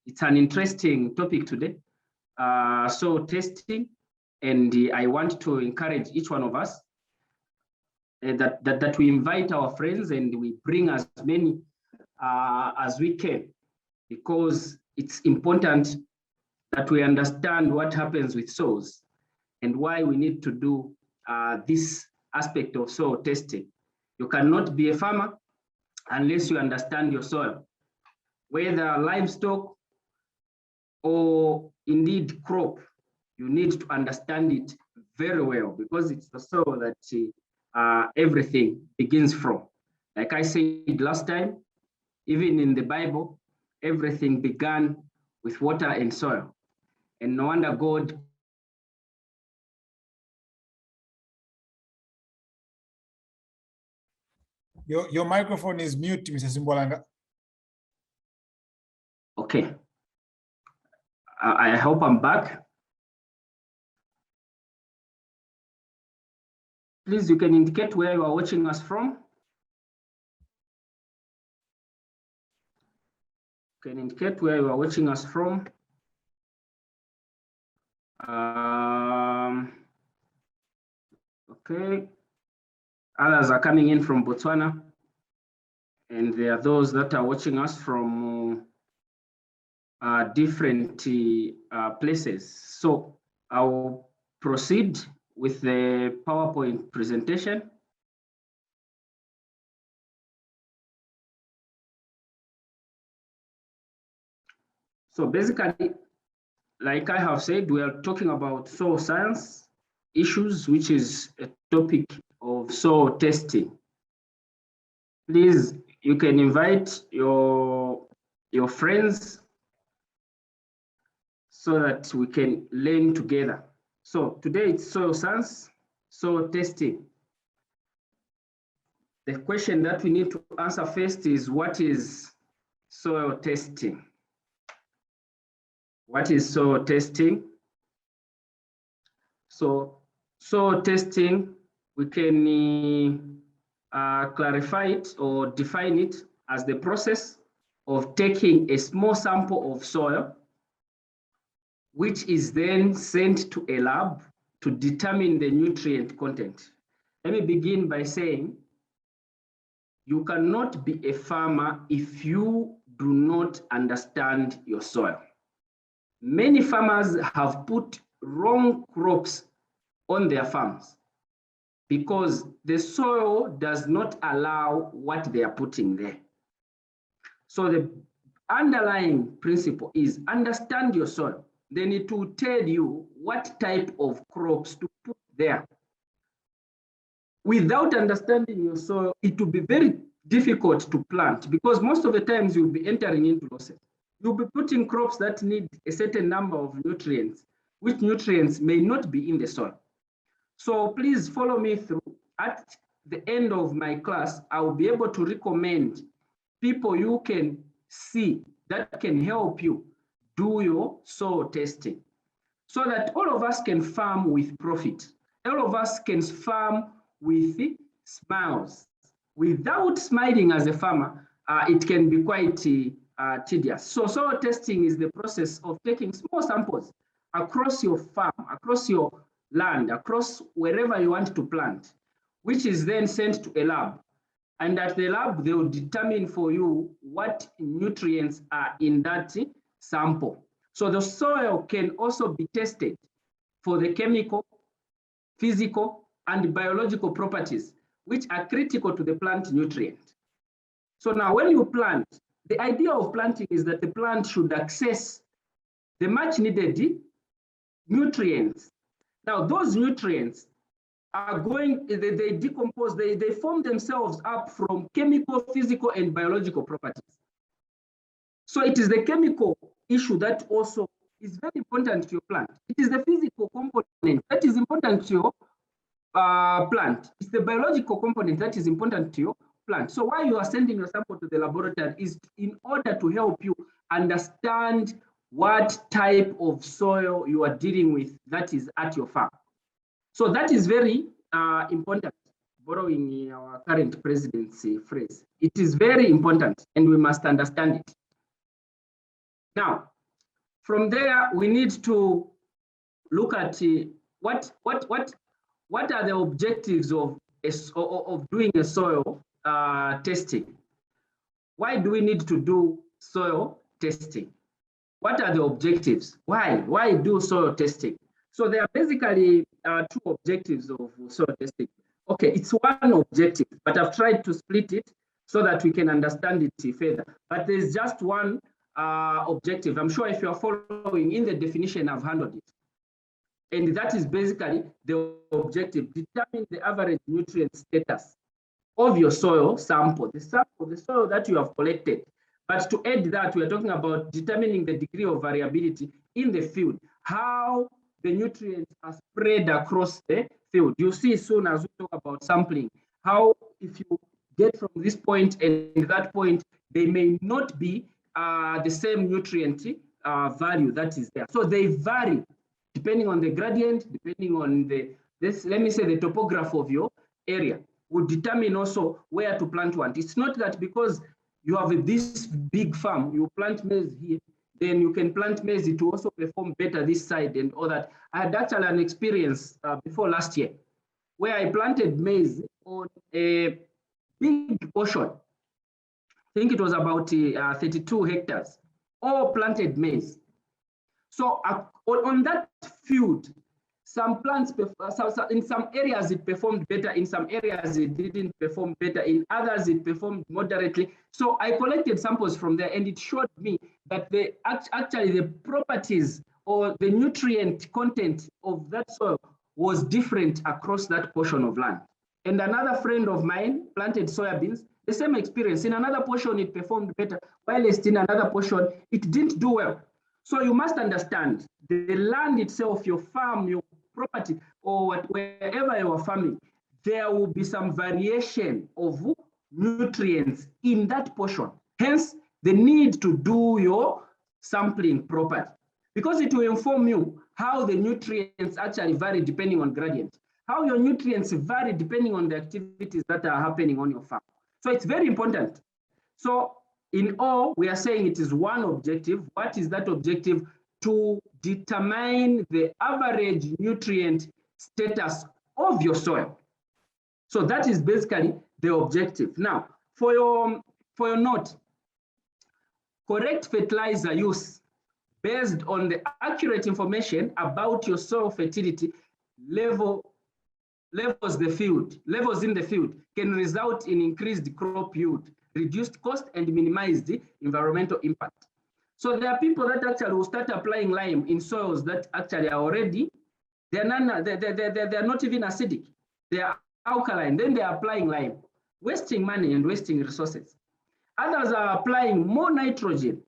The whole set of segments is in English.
It's an interesting topic today. So testing, and I want to encourage each one of us that we invite our friends and we bring as many as we can, because it's important that we understand what happens with soils and why we need to do this aspect of soil testing. You cannot be a farmer unless you understand your soil, whether livestock or indeed crop. You need to understand it very well, because it's the soil that everything begins from. Like I said last time, even in the Bible, everything began with water and soil. And no wonder God Your microphone is mute, Mr. Simbolanga. Okay. I hope I'm back. Please, you can indicate where you are watching us from. You can indicate where you are watching us from. Okay. Others are coming in from Botswana, and there are those that are watching us from different places. So I'll proceed with the PowerPoint presentation. So basically, like I have said, we are talking about soil science issues, which is a topic of soil testing. Please, you can invite your friends so that we can learn together. So today it's soil science, soil testing. The question that we need to answer first is, what is soil testing? What is soil testing? So soil testing, we can clarify it or define it as the process of taking a small sample of soil, which is then sent to a lab to determine the nutrient content. Let me begin by saying, you cannot be a farmer if you do not understand your soil. Many farmers have put wrong crops on their farms because the soil does not allow what they are putting there. So the underlying principle is understand your soil. Then it will tell you what type of crops to put there. Without understanding your soil, it will be very difficult to plant, because most of the times you'll be entering into losses. You'll be putting crops that need a certain number of nutrients, which nutrients may not be in the soil. So please follow me through. At the end of my class, I will be able to recommend people you can see that can help you do your soil testing, so that all of us can farm with profit. All of us can farm with smiles. Without smiling as a farmer, it can be quite tedious. So soil testing is the process of taking small samples across your farm, across your land, across wherever you want to plant, which is then sent to a lab. And at the lab, they will determine for you what nutrients are in that sample. So the soil can also be tested for the chemical, physical, and biological properties, which are critical to the plant nutrient. So now when you plant, the idea of planting is that the plant should access the much needed nutrients. Now those nutrients are going, they decompose, they form themselves up from chemical, physical, and biological properties. So it is the chemical issue that also is very important to your plant. It is the physical component that is important to your plant. It's the biological component that is important to your plant. So why you are sending your sample to the laboratory is in order to help you understand what type of soil you are dealing with that is at your farm. So that is very important, borrowing our current president's phrase. It is very important and we must understand it. Now, from there, we need to look at what are the objectives of doing a soil testing. Why do we need to do soil testing? What are the objectives? Why do soil testing? So there are basically two objectives of soil testing. Okay, it's one objective, but I've tried to split it so that we can understand it further. But there's just one objective. I'm sure if you're following in the definition, I've handled it. And that is basically the objective: determine the average nutrient status of your soil sample, the soil that you have collected. But to add that, we are talking about determining the degree of variability in the field, how the nutrients are spread across the field. You see soon as we talk about sampling, how if you get from this point and that point, they may not be the same nutrient value that is there. So they vary depending on the gradient, depending on let me say the topography of your area will determine also where to plant one. It's not that because you have this big farm, you plant maize here, then you can plant maize to also perform better this side and all that. I had actually an experience before last year where I planted maize on a big portion. I think it was about 32 hectares, all planted maize. So on that field, some plants, in some areas it performed better, in some areas it didn't perform better, in others it performed moderately. So I collected samples from there and it showed me that actually the properties or the nutrient content of that soil was different across that portion of land. And another friend of mine planted soybeans, the same experience. In another portion it performed better, whilst in another portion it didn't do well. So you must understand the land itself, your farm, your property, or wherever you are farming, there will be some variation of nutrients in that portion. Hence, the need to do your sampling properly, because it will inform you how the nutrients actually vary depending on gradient, how your nutrients vary depending on the activities that are happening on your farm. So it's very important. So in all, we are saying it is one objective. What is that objective? To determine the average nutrient status of your soil. So that is basically the objective. Now, for your note, correct fertilizer use based on the accurate information about your soil fertility levels in the field can result in increased crop yield, reduced cost, and minimize the environmental impact. So there are people that actually will start applying lime in soils that actually are already, they're not even acidic, they are alkaline, then they're applying lime, wasting money and wasting resources. Others are applying more nitrogen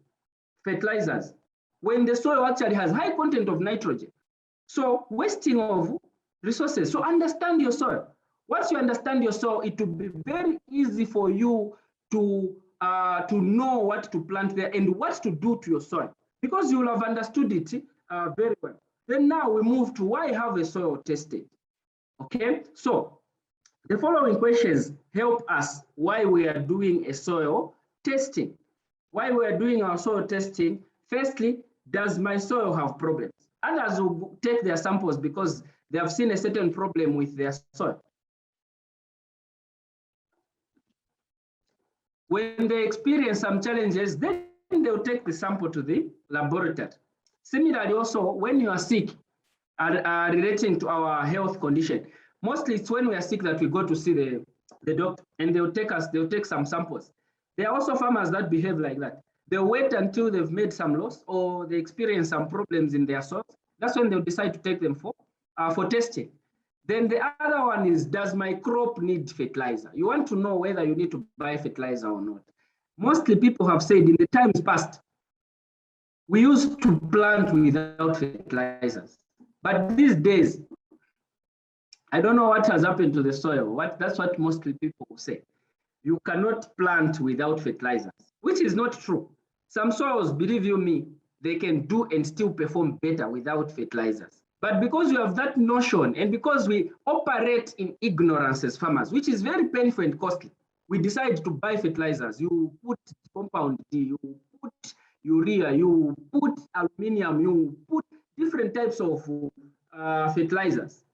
fertilizers when the soil actually has high content of nitrogen. So wasting of resources. So understand your soil. Once you understand your soil, it will be very easy for you to know what to plant there and what to do to your soil, because you will have understood it very well. Then now we move to why have a soil tested. Okay, so the following questions help us why we are doing a soil testing. Why we are doing our soil testing: firstly, does my soil have problems? Others will take their samples because they have seen a certain problem with their soil. When they experience some challenges, then they'll take the sample to the laboratory. Similarly, also, when you are sick, relating to our health condition, mostly it's when we are sick that we go to see the doctor, and they'll take some samples. There are also farmers that behave like that. They'll wait until they've made some loss or they experience some problems in their soil. That's when they'll decide to take them for testing. Then the other one is, does my crop need fertilizer? You want to know whether you need to buy fertilizer or not. Mostly people have said in the times past, we used to plant without fertilizers. But these days, I don't know what has happened to the soil. That's what mostly people say. You cannot plant without fertilizers, which is not true. Some soils, believe you me, they can do and still perform better without fertilizers. But because you have that notion, and because we operate in ignorance as farmers, which is very painful and costly, we decide to buy fertilizers. You put compound D, you put urea, you put aluminium, you put different types of fertilizers.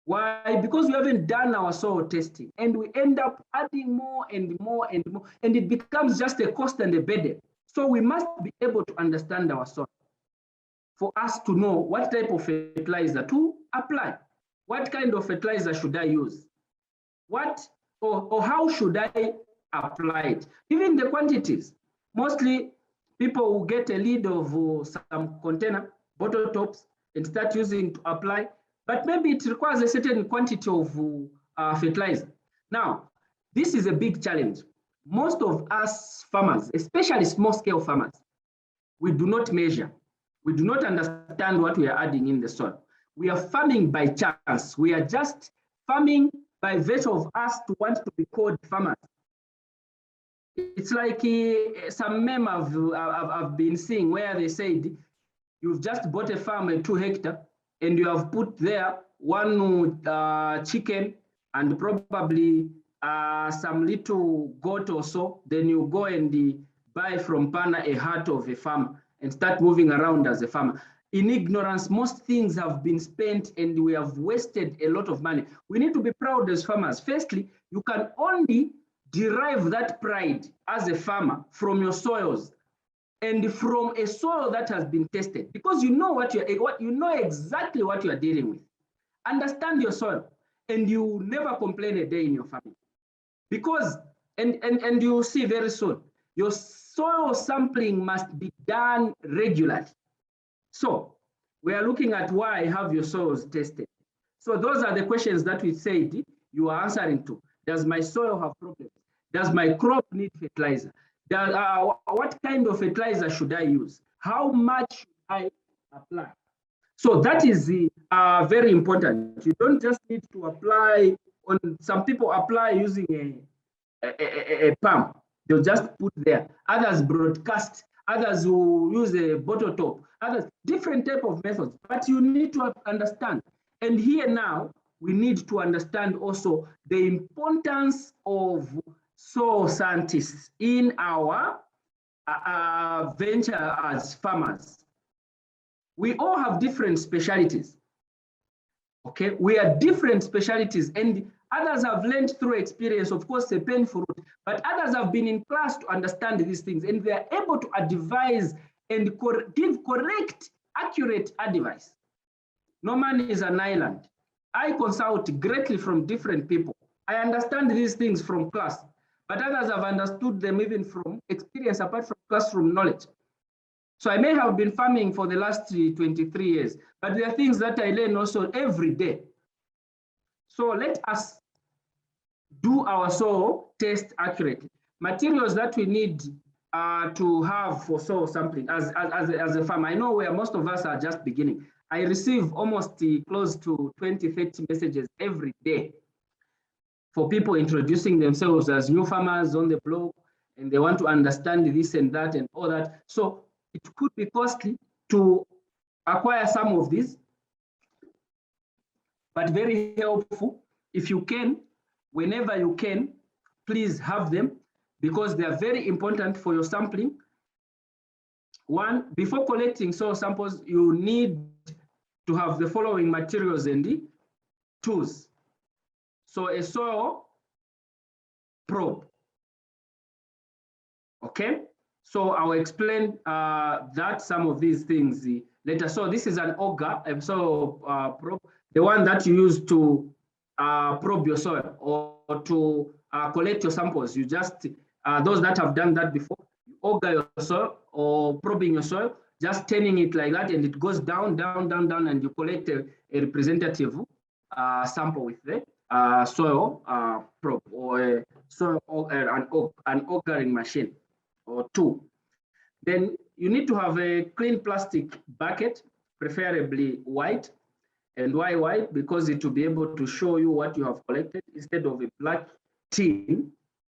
Why? Because we haven't done our soil testing, and we end up adding more and more and more, and it becomes just a cost and a burden. So we must be able to understand our soil for us to know what type of fertilizer to apply. What kind of fertilizer should I use? What or how should I apply it? Even the quantities. Mostly people will get a lid of some container, bottle tops, and start using to apply. But maybe it requires a certain quantity of fertilizer. Now, this is a big challenge. Most of us farmers, especially small-scale farmers, we do not measure. We do not understand what we are adding in the soil. We are farming by chance. We are just farming by virtue of us to want to be called farmers. It's like some meme I've been seeing where they said, you've just bought a farm at 2 hectares, and you have put there one chicken and probably some little goat or so. Then you go and buy from Pana a hut of a farmer and start moving around as a farmer. In ignorance, most things have been spent and we have wasted a lot of money. We need to be proud as farmers. Firstly, you can only derive that pride as a farmer from your soils and from a soil that has been tested, because you know you know exactly what you are dealing with. Understand your soil, and you never complain a day in your farming. Because and you'll see very soon, your soil sampling must be done regularly. So we are looking at why have your soils tested. So those are the questions that we said you are answering to. Does my soil have problems? Does my crop need fertilizer? What kind of fertilizer should I use? How much should I apply? So that is very important. You don't just need to apply on, some people apply using a pump. They'll just put there. Others broadcast. Others will use a bottle top. Others, different type of methods. But you need to understand. And here now, we need to understand also the importance of soil scientists in our venture as farmers. We all have different specialties. Okay, we are different specialties, and others have learned through experience, of course, a painful route, but others have been in class to understand these things, and they are able to advise and give correct, accurate advice. No man is an island. I consult greatly from different people. I understand these things from class, but others have understood them even from experience apart from classroom knowledge. So I may have been farming for the last 23 years, but there are things that I learn also every day. So let us do our soil test accurately. Materials that we need to have for soil sampling as a farmer. I know where most of us are just beginning. I receive almost close to 20, 30 messages every day for people introducing themselves as new farmers on the blog, and they want to understand this and that and all that. So it could be costly to acquire some of these, but very helpful. If you can, whenever you can, please have them, because they are very important for your sampling. One, before collecting soil samples, you need to have the following materials and the tools. So a soil probe. Okay, so I'll explain that some of these things later. So this is an auger, a soil probe, the one that you use to probe your soil or to collect your samples. You just, those that have done that before, you auger your soil or probing your soil, just turning it like that, and it goes down, down, down, down, and you collect a representative sample with the soil probe or a soil an augering machine or two. Then you need to have a clean plastic bucket, preferably white. And why white? Because it will be able to show you what you have collected instead of a black tin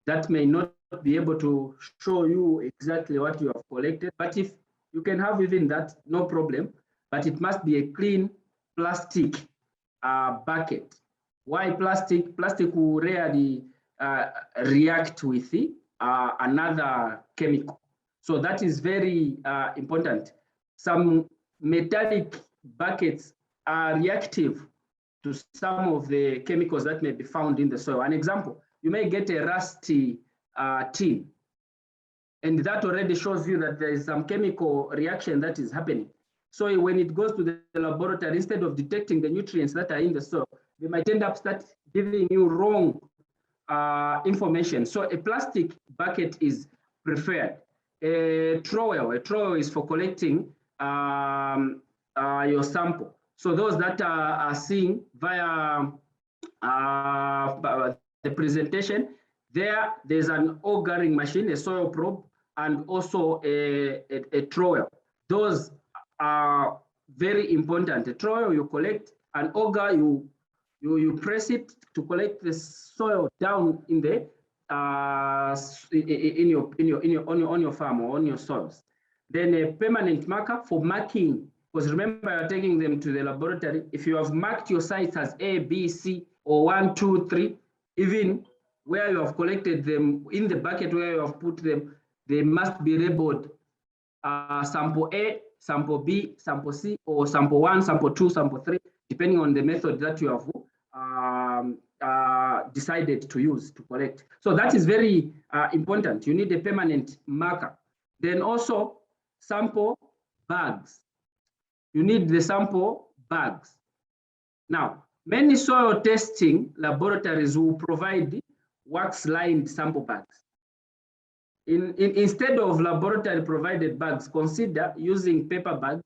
that may not be able to show you exactly what you have collected. But if you can have even that, no problem, but it must be a clean plastic bucket. Why plastic? Plastic will rarely react with another chemical. So that is very important. Some metallic buckets are reactive to some of the chemicals that may be found in the soil. An example, you may get a rusty tin, and that already shows you that there is some chemical reaction that is happening. So when it goes to the laboratory, instead of detecting the nutrients that are in the soil, they might end up start giving you wrong information. So a plastic bucket is preferred. A trowel is for collecting your sample. So those that are seeing via the presentation, there's an augering machine, a soil probe, and also a trowel. Those are very important. A trowel, you collect, an auger, you press it to collect the soil down in the on your farm or on your soils. Then a permanent marker for marking, because remember you're taking them to the laboratory. If you have marked your sites as A, B, C, or 1, 2, 3, even where you have collected them in the bucket where you have put them, they must be labeled sample A, sample B, sample C, or sample 1, sample 2, sample 3, depending on the method that you have decided to use to collect. So that is very important. You need a permanent marker. Then also sample bags. You need the sample bags. Now, many soil testing laboratories will provide wax-lined sample bags. Instead of laboratory provided bags, consider using paper bags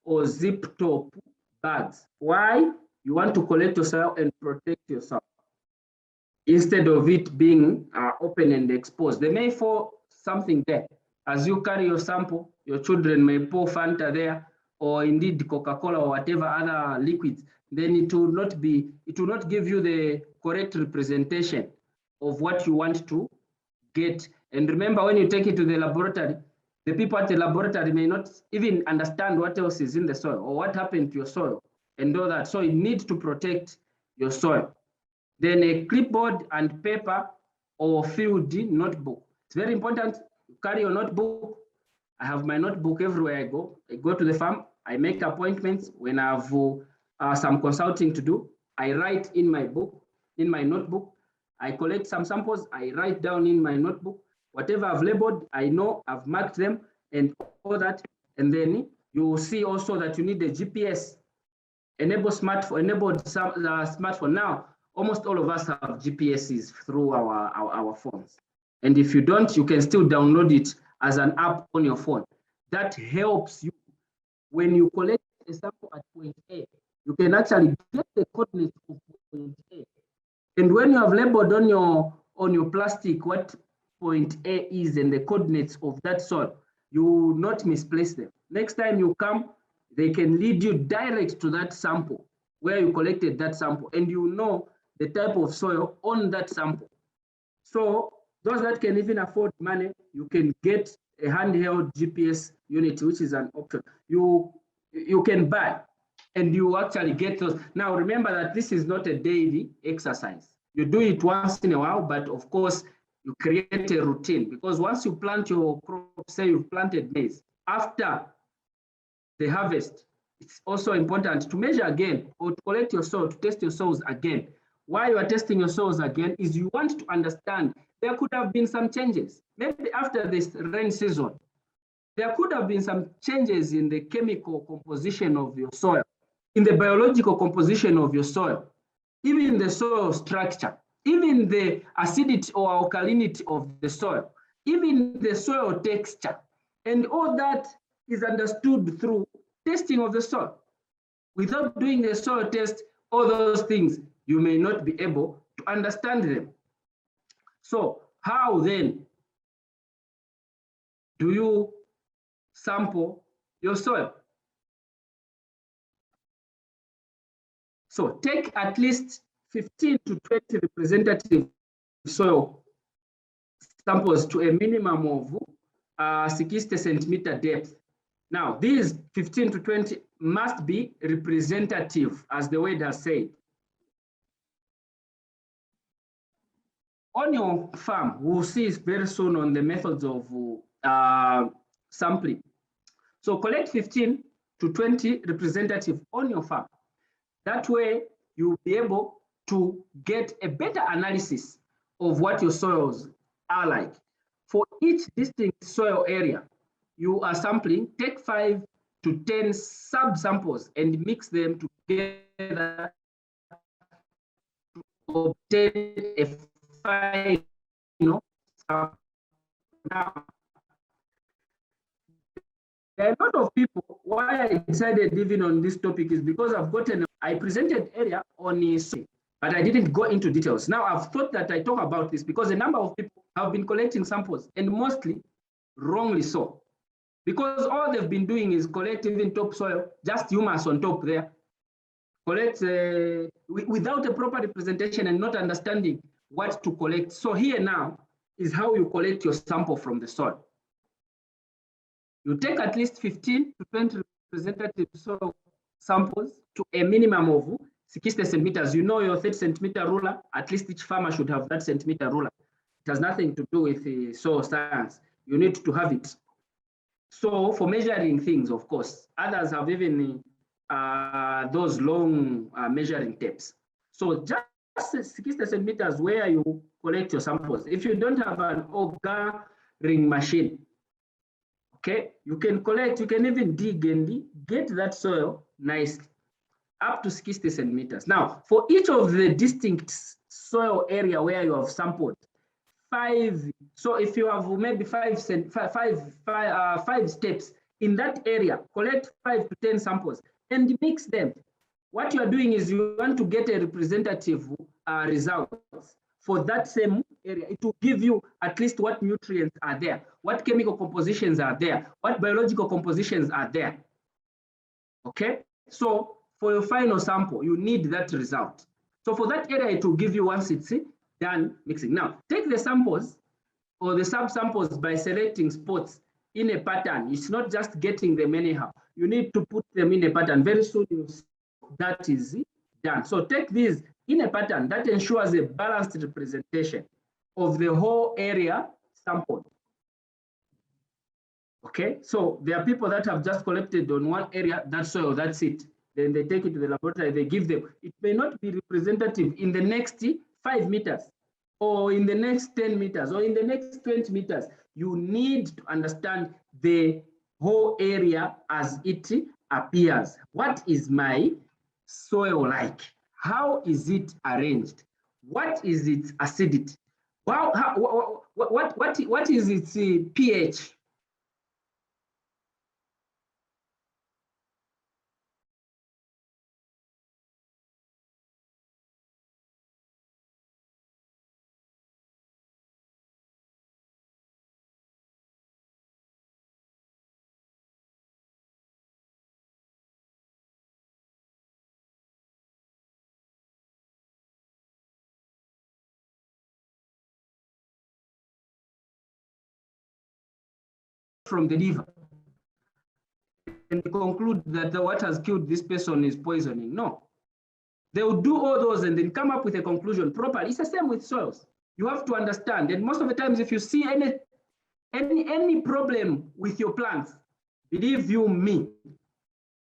or zip top bags. Why? You want to collect your soil and protect yourself instead of it being open and exposed. They may fall something there. As you carry your sample, your children may pour Fanta there, or indeed Coca-Cola or whatever other liquids. Then it will not give you the correct representation of what you want to get. And remember, when you take it to the laboratory, the people at the laboratory may not even understand what else is in the soil or what happened to your soil and all that. So you need to protect your soil. Then a clipboard and paper or field notebook. It's very important. You carry your notebook. I have my notebook everywhere I go. I go to the farm. I make appointments. When I have some consulting to do, I write in my book, in my notebook. I collect some samples. I write down in my notebook. Whatever I've labeled, I know I've marked them and all that. And then you will see also that you need a GPS enabled smartphone. Now, almost all of us have GPSs through our phones. And if you don't, you can still download it as an app on your phone. That helps you when you collect a sample at point A. You can actually get the coordinates of point A. And when you have labeled on your plastic what point A is and the coordinates of that soil, you will not misplace them. Next time you come, they can lead you direct to that sample where you collected that sample, and you know the type of soil on that sample. So those that can even afford money, you can get a handheld GPS unit, which is an option. You can buy, and you actually get those. Now remember that this is not a daily exercise. You do it once in a while, but of course you create a routine, because once you plant your crop, say you've planted maize, after the harvest, it's also important to measure again or to collect your soil, to test your soils again. Why you are testing your soils again is you want to understand there could have been some changes. Maybe after this rain season, there could have been some changes in the chemical composition of your soil, in the biological composition of your soil, even the soil structure, even the acidity or alkalinity of the soil, even the soil texture. And all that is understood through testing of the soil. Without doing the soil test, all those things, you may not be able to understand them. So how then do you sample your soil? So take at least 15 to 20 representative soil samples to a minimum of 60 centimeter depth. Now, these 15 to 20 must be representative, as the word has said. On your farm, we'll see very soon on the methods of sampling. So collect 15 to 20 representatives on your farm. That way, you'll be able to get a better analysis of what your soils are like. For each distinct soil area you are sampling, take 5 to 10 sub-samples and mix them together to obtain a final sample. Now, there are a lot of people. Why I decided even on this topic is because I presented earlier on soil, but I didn't go into details. Now I've thought that I talk about this because a number of people have been collecting samples, and mostly wrongly so, because all they've been doing is collect even topsoil, just humus on top there, collect without a proper representation and not understanding what to collect. So here now is how you collect your sample from the soil. You take at least 15 to 20 representative soil samples to a minimum of 60 centimeters. You know your 30 centimeter ruler, at least each farmer should have that centimeter ruler. It has nothing to do with soil science. You need to have it. So for measuring things, of course, others have even those long measuring tapes. So just 60 centimeters where you collect your samples. If you don't have an augering machine, okay, you can collect, you can even dig and get that soil nicely up to 60 centimeters. Now, for each of the distinct soil area where you have sampled, 5, so if you have maybe 5 steps in that area, collect 5 to 10 samples and mix them. What you are doing is you want to get a representative result for that same area. It will give you at least what nutrients are there, what chemical compositions are there, what biological compositions are there. Okay, so for your final sample, you need that result. So for that area, it will give you once it's done mixing. Now, take the samples or the sub-samples by selecting spots in a pattern. It's not just getting them anyhow. You need to put them in a pattern. Very soon, you'll see that is done. So take these in a pattern that ensures a balanced representation of the whole area sampled. Okay, so there are people that have just collected on one area, that soil, that's it. Then they take it to the laboratory, they give them. It may not be representative in the next 5 meters, or in the next 10 meters, or in the next 20 meters. You need to understand the whole area as it appears. What is my soil like? How is it arranged? What is its acidity? What is its pH? From the liver and conclude that what has killed this person is poisoning. No, they will do all those and then come up with a conclusion properly. It's the same with soils. You have to understand, and most of the times, if you see any problem with your plants, believe you me,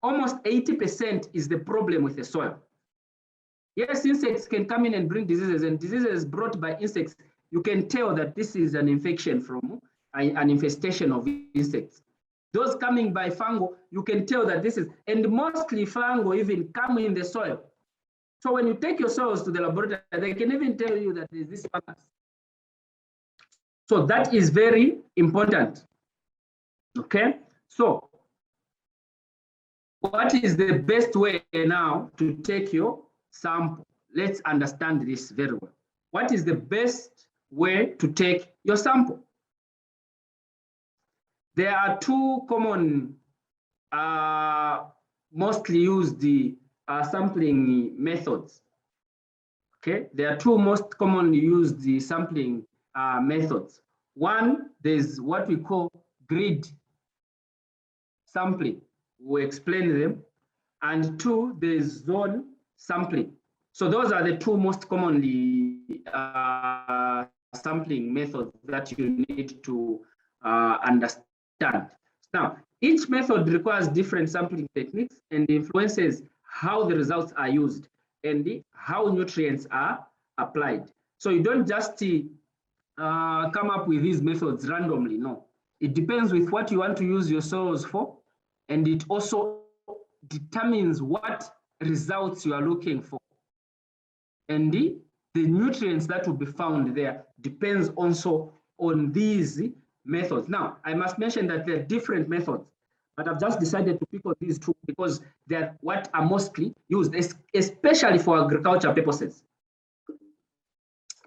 almost 80% is the problem with the soil. Yes, insects can come in and bring diseases, and diseases brought by insects, you can tell that this is an infection from an infestation of insects. Those coming by fungal, you can tell that this is, and mostly fungal even come in the soil. So when you take your soils to the laboratory, they can even tell you that there's this fungus. So that is very important. Okay, so what is the best way now to take your sample? Let's understand this very well. What is the best way to take your sample? There are 2 common, mostly used sampling methods. Okay, there are 2 most commonly used sampling methods. One, there's what we call grid sampling. We'll explain them. And 2, there's zone sampling. So those are the 2 most commonly sampling methods that you need to understand. Now, each method requires different sampling techniques and influences how the results are used and how nutrients are applied. So you don't just come up with these methods randomly, no. It depends with what you want to use your soils for, and it also determines what results you are looking for. And the nutrients that will be found there depends also on these methods. Now, I must mention that there are different methods, but I've just decided to pick on these two because they're what are mostly used, especially for agriculture purposes.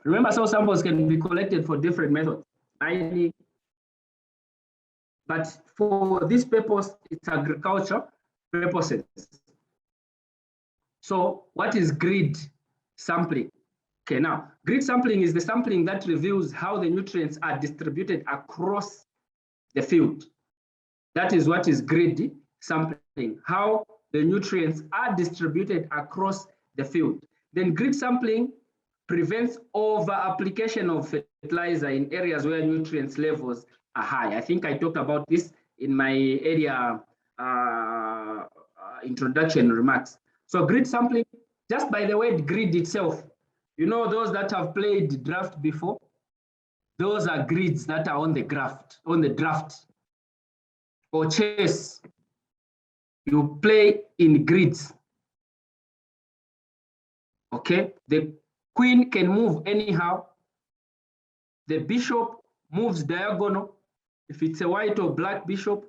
Remember, soil samples can be collected for different methods, mining, but for this purpose, it's agriculture purposes. So what is grid sampling? Okay, now, grid sampling is the sampling that reveals how the nutrients are distributed across the field. That is what is grid sampling, how the nutrients are distributed across the field. Then grid sampling prevents over-application of fertilizer in areas where nutrients levels are high. I think I talked about this in my area introduction remarks. So grid sampling, just by the word grid itself, you know, those that have played draft before, those are grids that are on the draft, or chess. You play in grids. Okay, the queen can move anyhow. The bishop moves diagonal if it's a white or black bishop,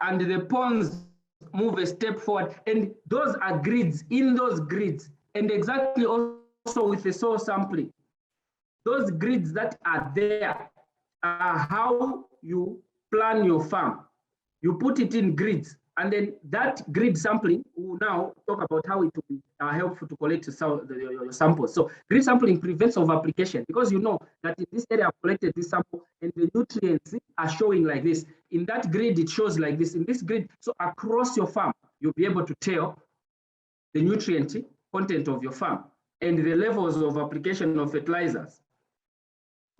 and the pawns move a step forward. And those are grids, in those grids, and exactly also with the soil sampling. Those grids that are there are how you plan your farm. You put it in grids, and then that grid sampling will now talk about how it will be helpful to collect your samples. So grid sampling prevents over-application because you know that in this area I've collected this sample and the nutrients are showing like this. In that grid, it shows like this. In this grid, so across your farm, you'll be able to tell the nutrient content of your farm and the levels of application of fertilizers.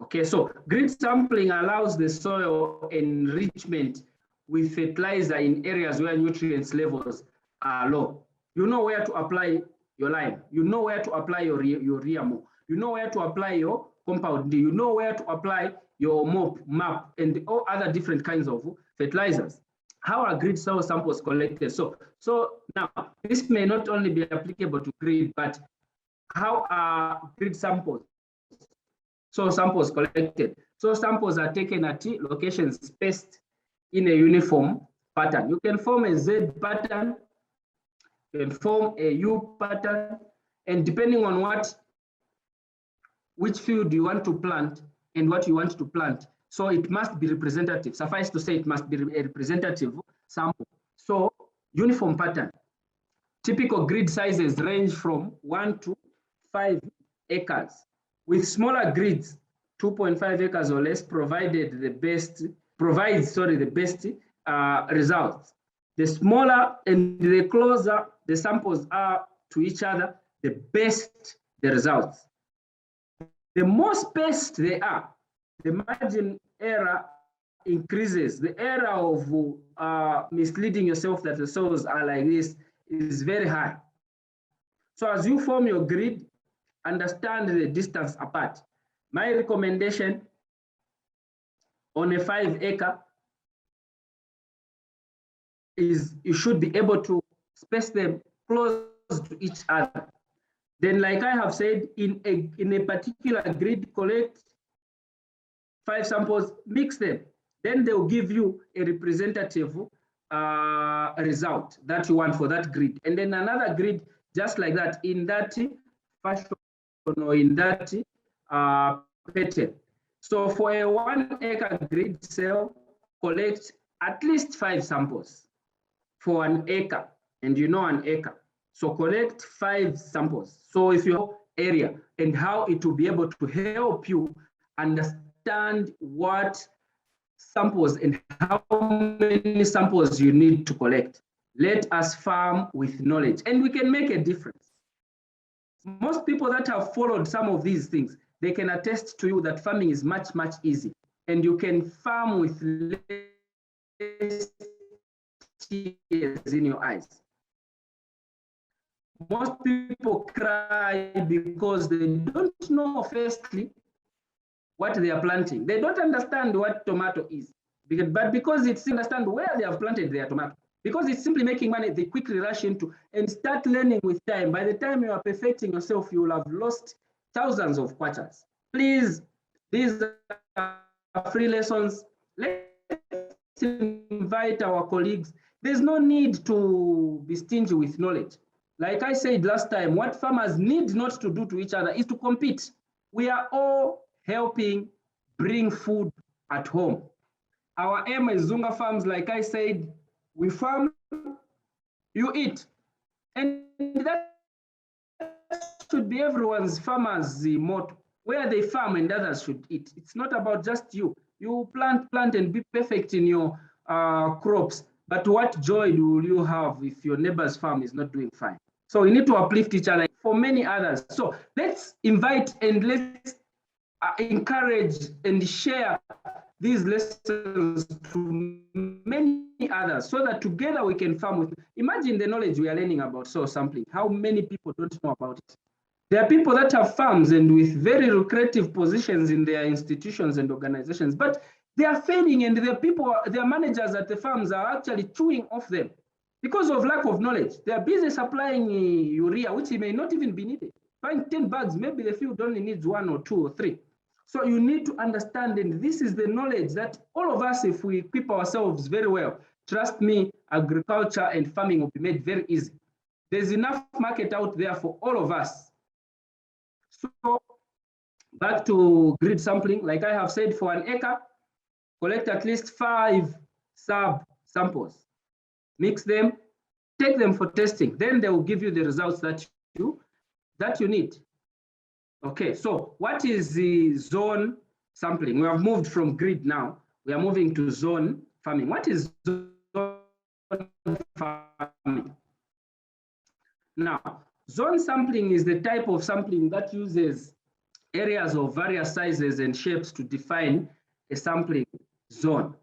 Okay, so grid sampling allows the soil enrichment with fertilizer in areas where nutrients levels are low. You know where to apply your lime. You know where to apply your RIAMO. You know where to apply your compound D. You know where to apply your MAP, and all other different kinds of fertilizers. How are grid soil samples collected? So now, this may not only be applicable to grid, but how are grid samples? So samples collected. So samples are taken at locations spaced in a uniform pattern. You can form a Z pattern, you can form a U pattern, and depending on which field you want to plant and what you want to plant, so it must be representative. Suffice to say, it must be a representative sample. So uniform pattern. Typical grid sizes range from 1 to 5 acres. With smaller grids, 2.5 acres or less, provides the best results. The smaller and the closer the samples are to each other, the best the results. The more spaced they are, the margin error increases. The error of misleading yourself that the soils are like this is very high. So as you form your grid, understand the distance apart. My recommendation on a 5-acre is you should be able to space them close to each other. Then, like I have said, in a particular grid, collect 5 samples, mix them. Then they'll give you a representative result that you want for that grid. And then another grid, just like that, in that fashion or in that pattern. So for a 1-acre grid cell, collect at least 5 samples for an acre, and you know an acre. So collect 5 samples. So if your area and how it will be able to help you understand what samples and how many samples you need to collect. Let us farm with knowledge, and we can make a difference. Most people that have followed some of these things, they can attest to you that farming is much, much easier, and you can farm with tears in your eyes. Most people cry because they don't know, firstly, what they are planting. They don't understand what tomato is, but because it's understand where they have planted their tomato, because it's simply making money, they quickly rush into and start learning with time. By the time you are perfecting yourself, you will have lost thousands of quarters. Please, these are free lessons. Let's invite our colleagues. There's no need to be stingy with knowledge. Like I said last time, what farmers need not to do to each other is to compete. We are all helping bring food at home. Our aim is Zhunga Farms, like I said, we farm, you eat. And that should be everyone's farmer's motto, where they farm and others should eat. It's not about just you. You plant and be perfect in your crops, but what joy will you have if your neighbor's farm is not doing fine? So we need to uplift each other for many others. So let's invite and let's encourage and share these lessons to many others so that together we can farm with. Imagine the knowledge we are learning about soil sampling. How many people don't know about it? There are people that have farms and with very lucrative positions in their institutions and organizations, but they are failing, and their people, their managers at the farms are actually chewing off them because of lack of knowledge. They are busy supplying urea, which may not even be needed. Buying 10 bags, maybe the field only needs 1 or 2 or 3. So you need to understand, and this is the knowledge that all of us, if we equip ourselves very well, trust me, agriculture and farming will be made very easy. There's enough market out there for all of us. So back to grid sampling, like I have said, for an acre, collect at least 5 sub-samples, mix them, take them for testing. Then they will give you the results that you need. Okay, so what is the zone sampling? We have moved from grid now. We are moving to zone farming. What is zone farming? Now, zone sampling is the type of sampling that uses areas of various sizes and shapes to define a sampling zone.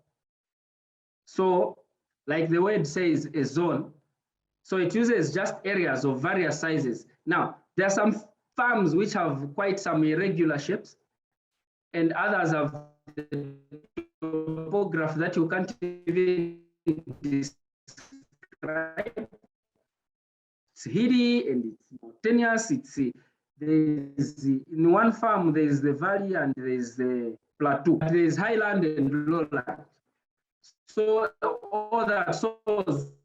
So, like the word says, a zone. So it uses just areas of various sizes. Now, there are some farms which have quite some irregular shapes, and others have the topography that you can't even describe. It's hilly and it's mountainous. In one farm there is the valley and there is the plateau. There is highland and lowland. So all that, so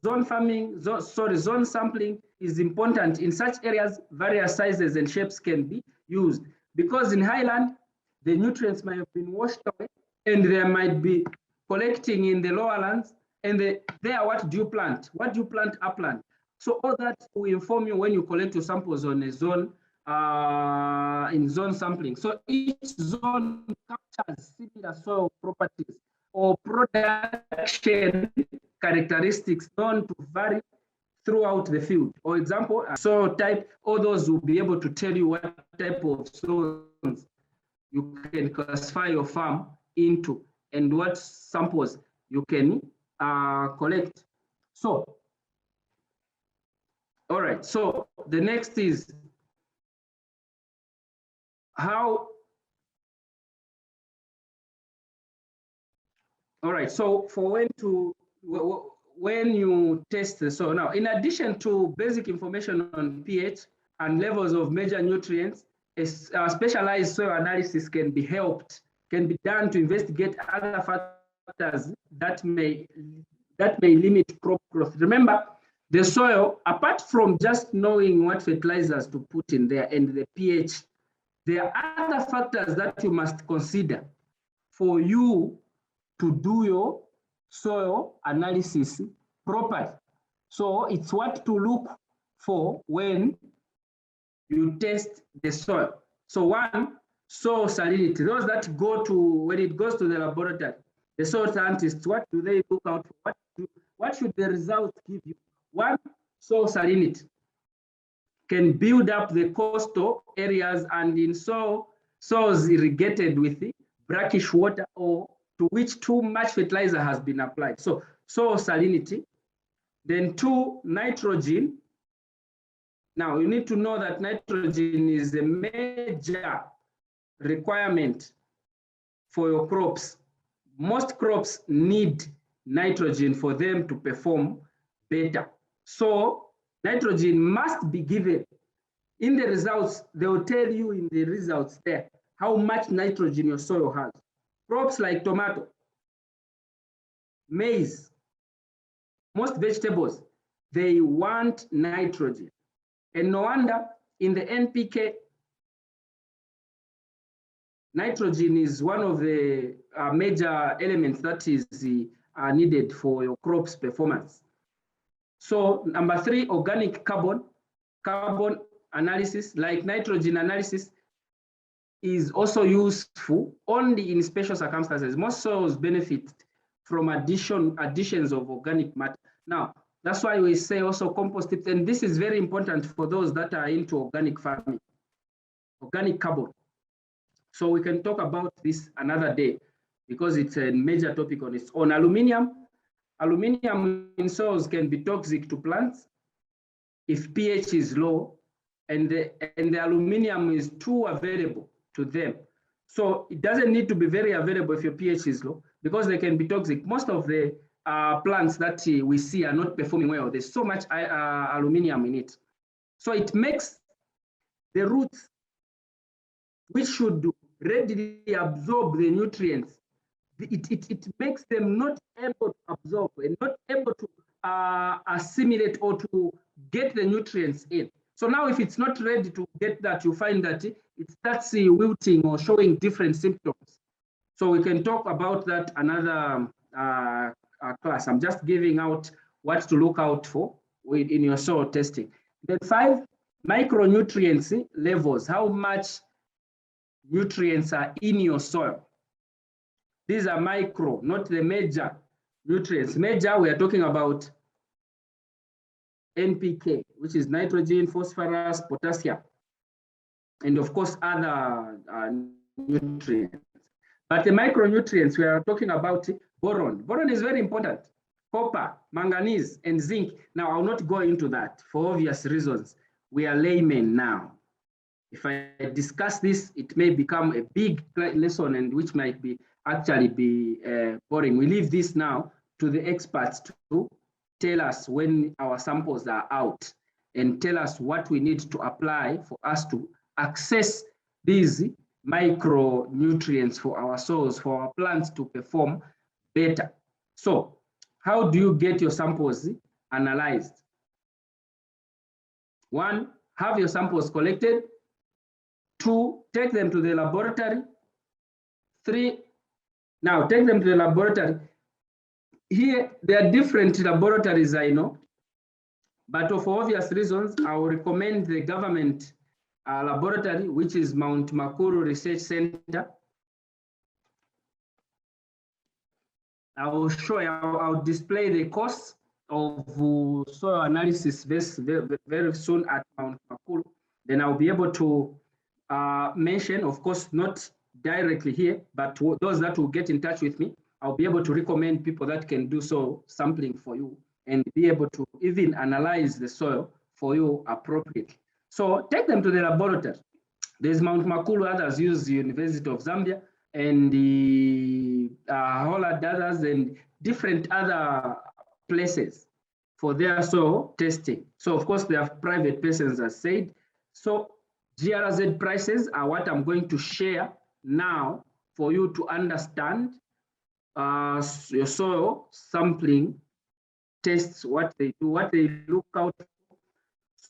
zone farming, zone sampling is important. In such areas, various sizes and shapes can be used, because in highland, the nutrients might have been washed away and there might be collecting in the lower lands. And there, what do you plant? What do you plant upland? So all that will inform you when you collect your samples on a zone, in zone sampling. So each zone captures similar soil properties or production characteristics known to vary throughout the field. For example, soil type, all those will be able to tell you what type of soils you can classify your farm into and what samples you can collect. So, all right, so the next is how. All right, so for when you test the soil. Now, in addition to basic information on pH and levels of major nutrients, a specialized soil analysis can be done to investigate other factors that may limit crop growth. Remember, the soil, apart from just knowing what fertilizers to put in there and the pH, there are other factors that you must consider for you to do your soil analysis properly. So it's what to look for when you test the soil. So one, soil salinity. Those that go to, when it goes to the laboratory, the soil scientists, what do they look out for? What should the results give you? One, soil salinity can build up the coastal areas and in soils irrigated with brackish water or to which too much fertilizer has been applied. So soil salinity. Then 2, nitrogen. Now you need to know that nitrogen is a major requirement for your crops. Most crops need nitrogen for them to perform better. So nitrogen must be given. In the results, they will tell you in the results there how much nitrogen your soil has. Crops like tomato, maize, most vegetables, they want nitrogen. And no wonder in the NPK, nitrogen is one of the major elements that is needed for your crops performance. So number 3, organic carbon analysis, like nitrogen analysis, is also useful only in special circumstances. Most soils benefit from additions of organic matter. Now, that's why we say also compost tips, and this is very important for those that are into organic farming, organic carbon. So we can talk about this another day because it's a major topic on its own. Aluminium in soils can be toxic to plants if pH is low and the aluminium is too available to them. So it doesn't need to be very available if your pH is low because they can be toxic. Most of the plants that we see are not performing well. There's so much aluminium in it. So it makes the roots, which should readily absorb the nutrients, it makes them not able to absorb and not able to assimilate or to get the nutrients in. So now if it's not ready to get that, you find that it starts wilting or showing different symptoms. So we can talk about that another class. I'm just giving out what to look out for in your soil testing. Then 5, micronutrients levels, how much nutrients are in your soil. These are micro, not the major nutrients. Major, we are talking about NPK, which is nitrogen, phosphorus, potassium, and of course other nutrients. But the micronutrients, we are talking about boron. Boron is very important. Copper, manganese, and zinc. Now, I'll not go into that for obvious reasons. We are laymen now. If I discuss this, it may become a big lesson and which might be actually be boring. We leave this now to the experts to tell us when our samples are out and tell us what we need to apply for us to access these micronutrients for our soils, for our plants to perform better. So how do you get your samples analyzed? 1, have your samples collected. 2, take them to the laboratory. 3, now take them to the laboratory. Here, there are different laboratories, I know, but for obvious reasons, I will recommend the government laboratory, which is Mount Makuru Research Center. I will show you, I'll display the course of soil analysis very soon at Mount Makuru. Then I'll be able to mention, of course, not directly here, but those that will get in touch with me, I'll be able to recommend people that can do soil sampling for you and be able to even analyze the soil for you appropriately. So take them to the laboratory. There's Mount Makuru, others use the University of Zambia, and the others and different other places for their soil testing. So of course, they have private persons, as said. So GRZ prices are what I'm going to share now for you to understand your soil sampling tests, what they do, what they look out for.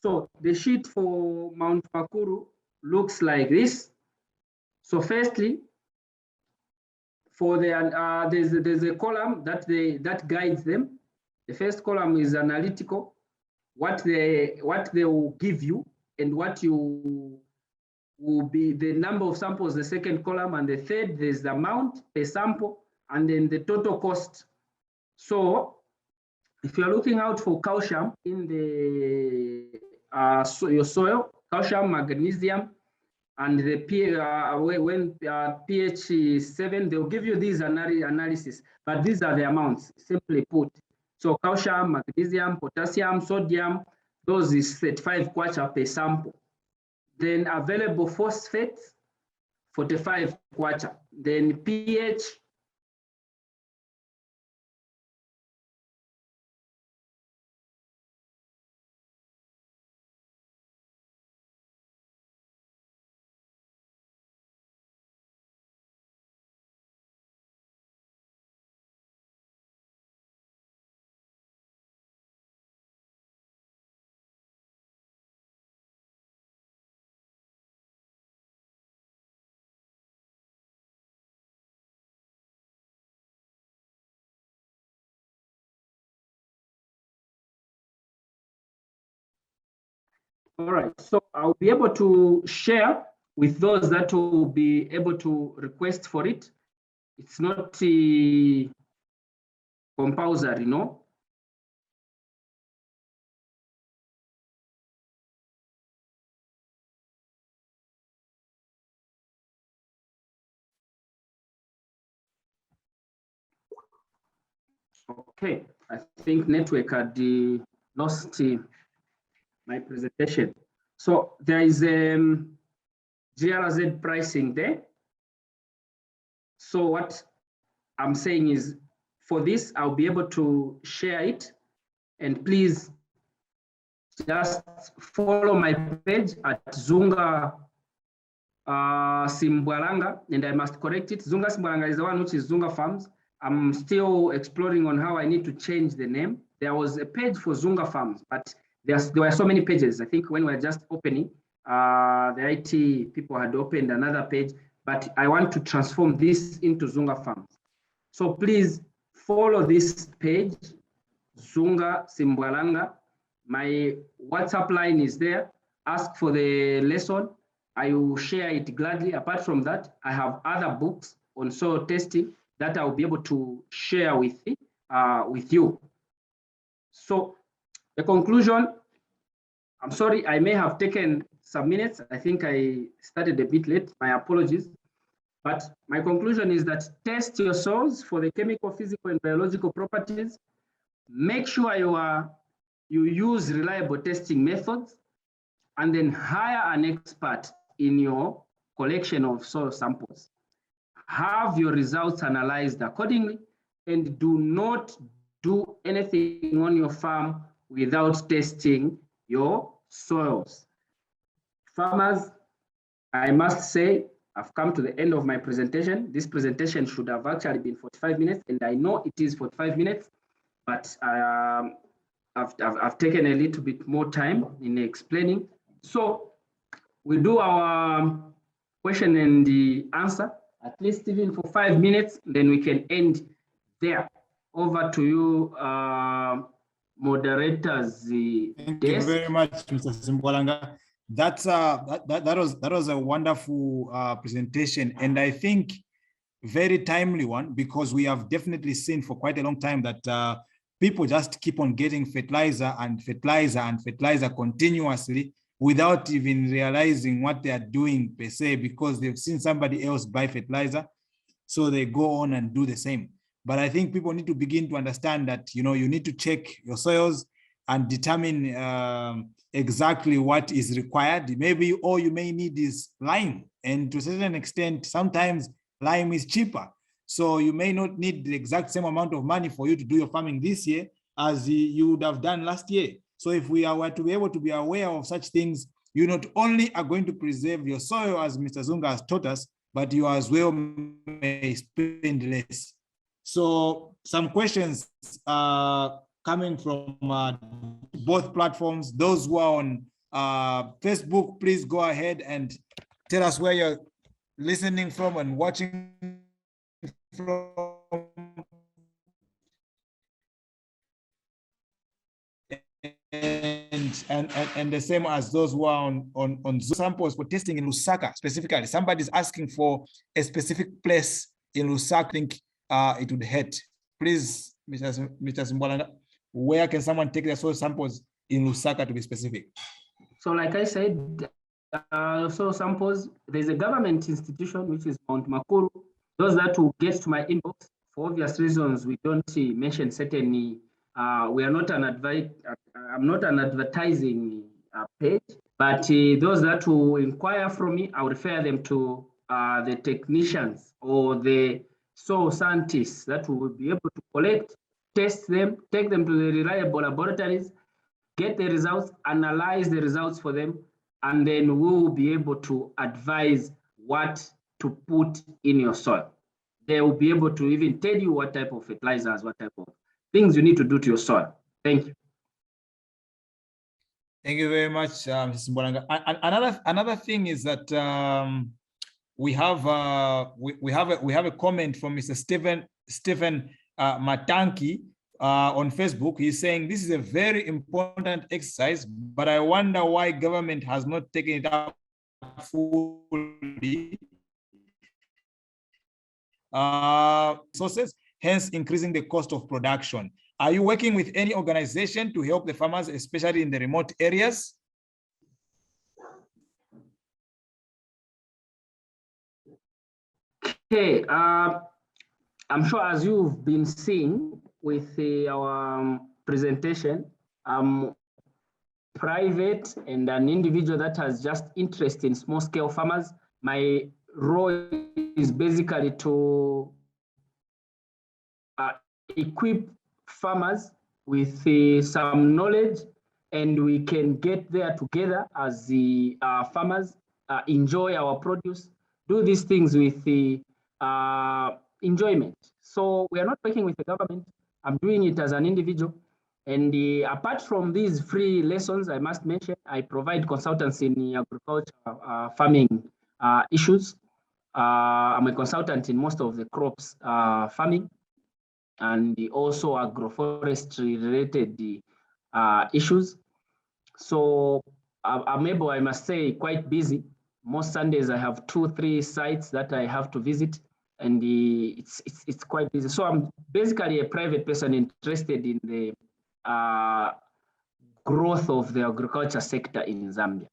So the sheet for Mount Makuru looks like this. So firstly, for the there's a column that guides them. The first column is analytical, what they will give you and what you will be the number of samples, the second column, and the third, there's the amount per sample, and then the total cost. So if you're looking out for calcium in the your soil, calcium, magnesium, and the pH is 7, they'll give you these analysis, but these are the amounts, simply put. So calcium, magnesium, potassium, sodium, those is 35 kwacha per sample. Then available phosphates, 45 kwacha. Then pH, all right, so I'll be able to share with those that will be able to request for it. It's not compulsory, no? Okay, I think network had lost my presentation. So there is GRZ pricing there. So what I'm saying is, for this, I'll be able to share it, and please just follow my page at Zhunga Simbwaranga, and I must correct it. Zhunga Simbwaranga is the one which is Zhunga Farms. I'm still exploring on how I need to change the name. There was a page for Zhunga Farms, but there were so many pages. I think when we were just opening, the IT people had opened another page, but I want to transform this into Zhunga Farms. So please follow this page, Zhunga Simbwaranga. My WhatsApp line is there. Ask for the lesson. I will share it gladly. Apart from that, I have other books on soil testing that I'll be able to share with you. So the conclusion, I'm sorry, I may have taken some minutes. I think I started a bit late. My apologies. But my conclusion is that test your soils for the chemical, physical, and biological properties. Make sure you use reliable testing methods, and then hire an expert in your collection of soil samples. Have your results analyzed accordingly, and do not do anything on your farm without testing your soils. Farmers, I must say, I've come to the end of my presentation. This presentation should have actually been 45 minutes, and I know it is 45 minutes, but I've taken a little bit more time in explaining. So we do our question and the answer, at least even for 5 minutes, then we can end there. Over to you, moderators. Thank you very much, Mr. Simbwaranga. That was a wonderful presentation, and I think very timely one, because we have definitely seen for quite a long time that people just keep on getting fertilizer and fertilizer and fertilizer continuously without even realizing what they are doing per se, because they've seen somebody else buy fertilizer, so they go on and do the same. But I think people need to begin to understand that, you need to check your soils and determine exactly what is required. Maybe all you may need is lime, and to a certain extent, sometimes lime is cheaper. So you may not need the exact same amount of money for you to do your farming this year as you would have done last year. So if we are to be able to be aware of such things, you not only are going to preserve your soil, as Mr. Zhunga has taught us, but you as well may spend less. So some questions coming from both platforms. Those who are on Facebook, please go ahead and tell us where you're listening from and watching from. And the same as those who are on samples for testing in Lusaka specifically. Somebody's asking for a specific place in Lusaka. I think it would hurt. Please, Mr. Simbwaranga, where can someone take their soil samples in Lusaka, to be specific? So like I said, soil samples, there's a government institution, which is Mount Makuru. Those that will get to my inbox, for obvious reasons, we don't mention certainly, we are not I'm not an advertising page, but those that will inquire from me, I'll refer them to the technicians or the soil scientists that will be able to collect, test them, take them to the reliable laboratories, get the results, analyze the results for them, and then we will be able to advise what to put in your soil. They will be able to even tell you what type of fertilizers, what type of things you need to do to your soil. Thank you. Thank you very much, Mrs. Mbolanga. Another thing is that we have a comment from Mr. Stephen Matanki on Facebook. He's saying this is a very important exercise, but I wonder why government has not taken it up fully. Sources, hence increasing the cost of production. Are you working with any organization to help the farmers, especially in the remote areas? Okay, I'm sure as you've been seeing with our presentation, private and an individual that has just interest in small scale farmers. My role is basically to equip farmers with some knowledge, and we can get there together as the farmers, enjoy our produce, do these things with the enjoyment. So we are not working with the government. I'm doing it as an individual. And apart from these free lessons, I must mention, I provide consultancy in agriculture, farming issues. I'm a consultant in most of the crops farming, and also agroforestry related issues. So I'm able, I must say, quite busy. Most Sundays I have 2-3 sites that I have to visit, and it's quite busy. So I'm basically a private person interested in the growth of the agriculture sector in Zambia.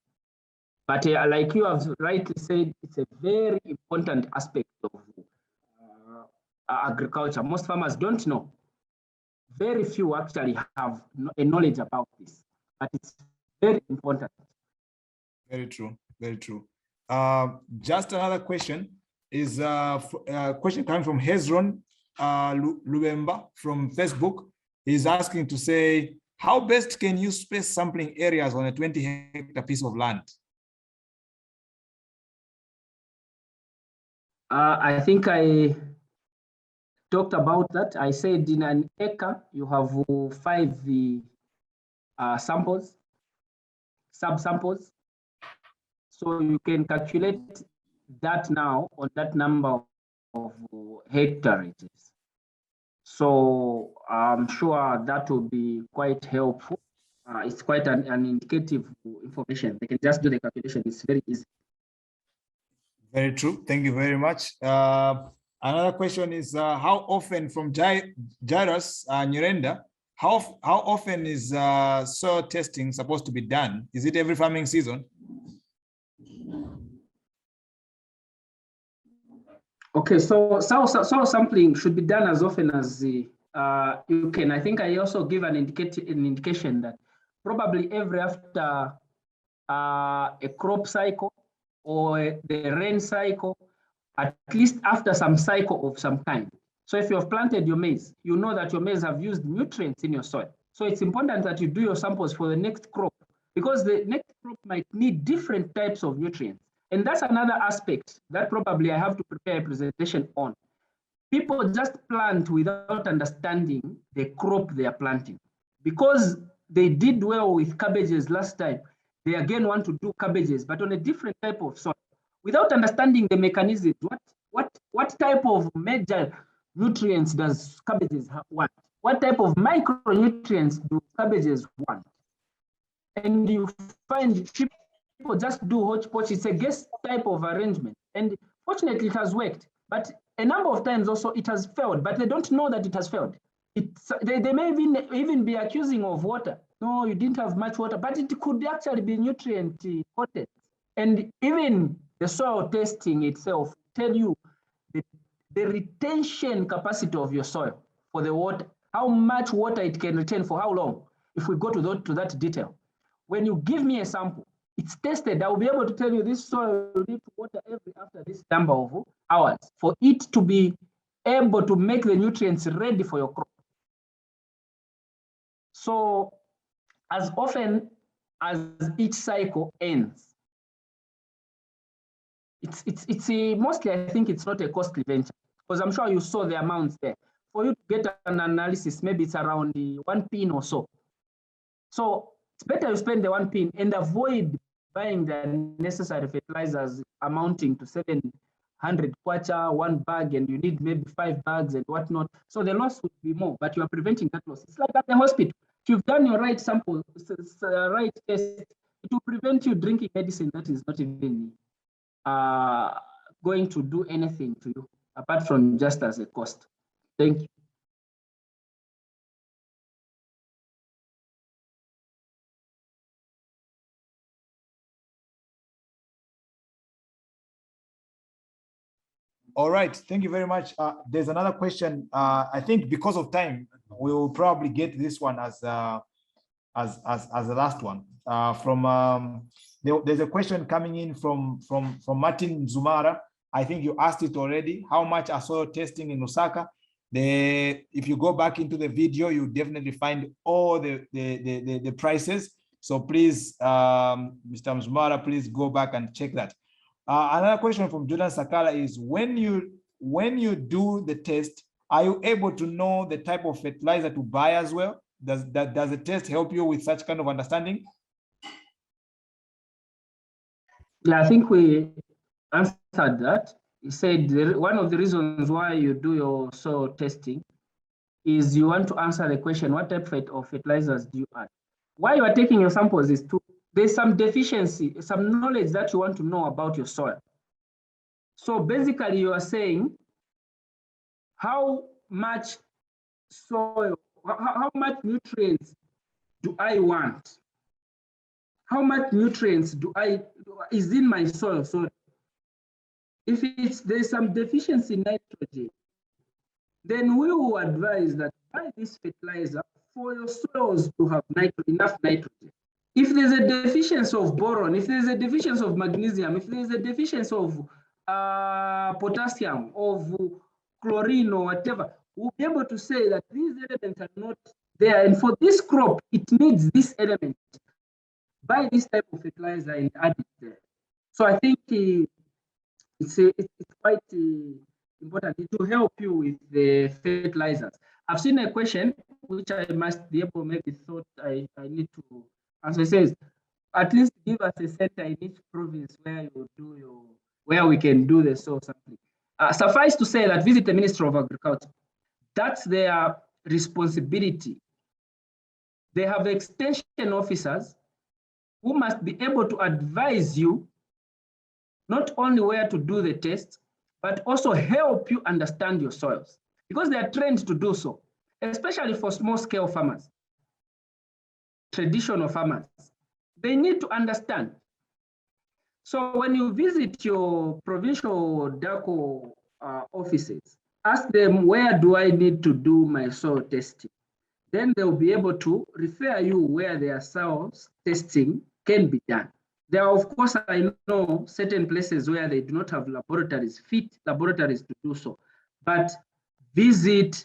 But like you have rightly said, it's a very important aspect of agriculture. Most farmers don't know. Very few actually have a knowledge about this, but it's very important. Very true, very true. Just another question is a question coming from Hezron Lubemba from Facebook. He's asking to say, how best can you space sampling areas on a 20-hectare piece of land? I think I talked about that. I said in an acre, you have 5 samples, sub-samples. So you can calculate that now on that number of hectares. So I'm sure that will be quite helpful. It's quite an indicative information. They can just do the calculation. It's very easy. Very true. Thank you very much. Another question is how often from Jairus Nyurenda, how often is soil testing supposed to be done? Is it every farming season? Okay, so soil sampling should be done as often as you can. I think I also give an indication that probably every after a crop cycle or the rain cycle, at least after some cycle of some kind. So if you have planted your maize, you know that your maize have used nutrients in your soil. So it's important that you do your samples for the next crop, because the next crop might need different types of nutrients. And that's another aspect that probably I have to prepare a presentation on. People just plant without understanding the crop they are planting. Because they did well with cabbages last time, they again want to do cabbages, but on a different type of soil. Without understanding the mechanisms, what type of major nutrients does cabbages want? What type of micronutrients do cabbages want? And you find people just do hodgepodge. It's a guess type of arrangement. And fortunately, it has worked. But a number of times also it has failed, but they don't know that it has failed. They may even be accusing of water. No, you didn't have much water, but it could actually be nutrient content. And even the soil testing itself tell you the retention capacity of your soil for the water, how much water it can retain for how long. If we go to that detail, when you give me a sample, it's tested. I will be able to tell you this soil will need to water after this number of hours for it to be able to make the nutrients ready for your crop. So as often as each cycle ends, it's mostly, I think it's not a costly venture, because I'm sure you saw the amounts there. For you to get an analysis, maybe it's around the 1 pin or so. So it's better you spend the 1 pin and avoid buying the necessary fertilizers amounting to 700 kwacha, 1 bag, and you need maybe 5 bags and whatnot. So the loss would be more, but you are preventing that loss. It's like at the hospital. If you've done your right sample, right test, it will prevent you drinking medicine that is not even going to do anything to you apart from just as a cost. Thank you. All right, thank you very much. There's another question. I think because of time, we will probably get this one as the last one. There's a question coming in from Martin Zumara. I think you asked it already. How much are soil testing in Lusaka? If you go back into the video, you definitely find all the prices. So please, Mr. Zumara, please go back and check that. Another question from Jordan Sakala is, when you do the test, are you able to know the type of fertilizer to buy as well? Does the test help you with such kind of understanding? Yeah, I think we answered that. He said one of the reasons why you do your soil testing is you want to answer the question, what type of fertilizers do you add? Why you are taking your samples is there's some deficiency, some knowledge that you want to know about your soil. So basically you are saying, how much soil, how much nutrients do I want? How much nutrients is in my soil? So if there's some deficiency in nitrogen, then we will advise that buy this fertilizer for your soils to have enough nitrogen. If there's a deficiency of boron, if there's a deficiency of magnesium, if there's a deficiency of potassium, of chlorine or whatever, we'll be able to say that these elements are not there. And for this crop, it needs this element. Buy this type of fertilizer and add it there. So I think it's quite important. It will help you with the fertilizers. I've seen a question which I must be able, maybe thought I need to answer. It says, at least give us a center in each province where you do where we can do the soil sampling. Suffice to say that visit the Ministry of Agriculture. That's their responsibility. They have extension officers who must be able to advise you not only where to do the test, but also help you understand your soils, because they are trained to do so, especially for small-scale farmers, traditional farmers. They need to understand. So when you visit your provincial DACO offices, ask them, where do I need to do my soil testing? Then they'll be able to refer you where their soil testing can be done. There are, of course, I know certain places where they do not have laboratories, fit laboratories to do so, but visit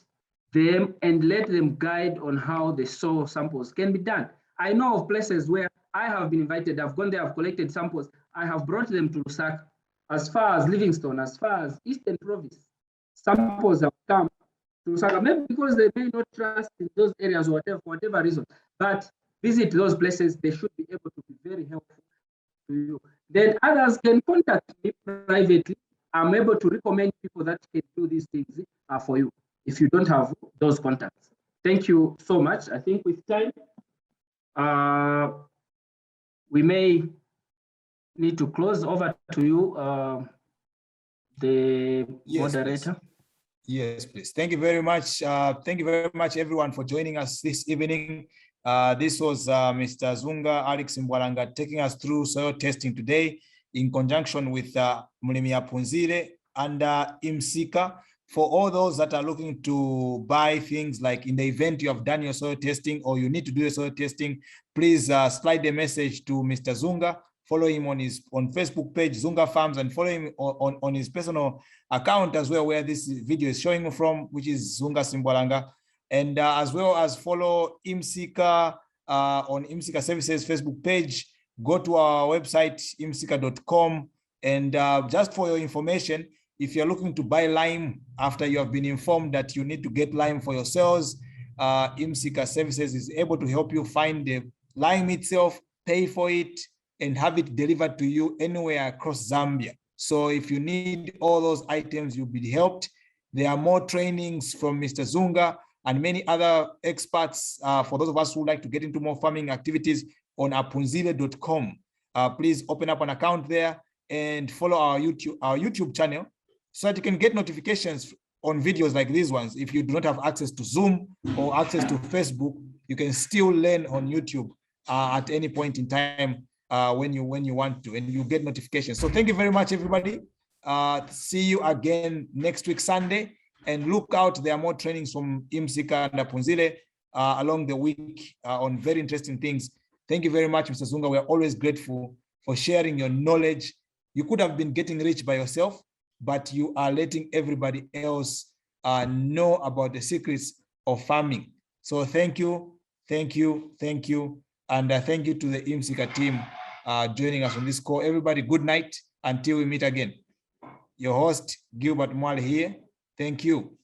them and let them guide on how the soil samples can be done. I know of places where I have been invited, I've gone there, I've collected samples, I have brought them to Lusaka, as far as Livingstone, as far as Eastern Province. Samples have come to Lusaka, maybe because they may not trust in those areas or whatever, for whatever reason, but visit those places, they should be able to be very helpful to you. Then others can contact me privately. I'm able to recommend people that can do these things for you if you don't have those contacts. Thank you so much. I think with time, we may need to close. Over to you, the moderator. Please. Yes, please. Thank you very much. Thank you very much, everyone, for joining us this evening. This was Mr. Zhunga, Alex Mbwalanga, taking us through soil testing today. in conjunction with Mulimi Apunzile and eMsika. For all those that are looking to buy things, like in the event you have done your soil testing or you need to do your soil testing, please slide a message to Mr. Zhunga. Follow him on his Facebook page, Zhunga Farms, and follow him on his personal account as well, where this video is showing from, which is Zhunga Simbolanga. And as well as follow eMsika on eMsika Services Facebook page. Go to our website, eMsika.com. And just for your information, if you're looking to buy lime after you have been informed that you need to get lime for your cells, eMsika Services is able to help you find the lime itself, pay for it, and have it delivered to you anywhere across Zambia. So if you need all those items, you'll be helped. There are more trainings from Mr. Zhunga and many other experts for those of us who like to get into more farming activities on apunzile.com. Please open up an account there and follow our YouTube channel so that you can get notifications on videos like these ones. If you do not have access to Zoom or access to Facebook, you can still learn on YouTube at any point in time when you want to, and you get notifications. So thank you very much, everybody. See you again next week, Sunday, and look out. There are more trainings from eMsika and Apunzile along the week on very interesting things. Thank you very much, Mr. Zhunga. We are always grateful for sharing your knowledge. You could have been getting rich by yourself, but you are letting everybody else know about the secrets of farming. So thank you, thank you, thank you. And thank you to the eMsika team joining us on this call. Everybody, good night until we meet again. Your host, Gilbert Mwale here. Thank you.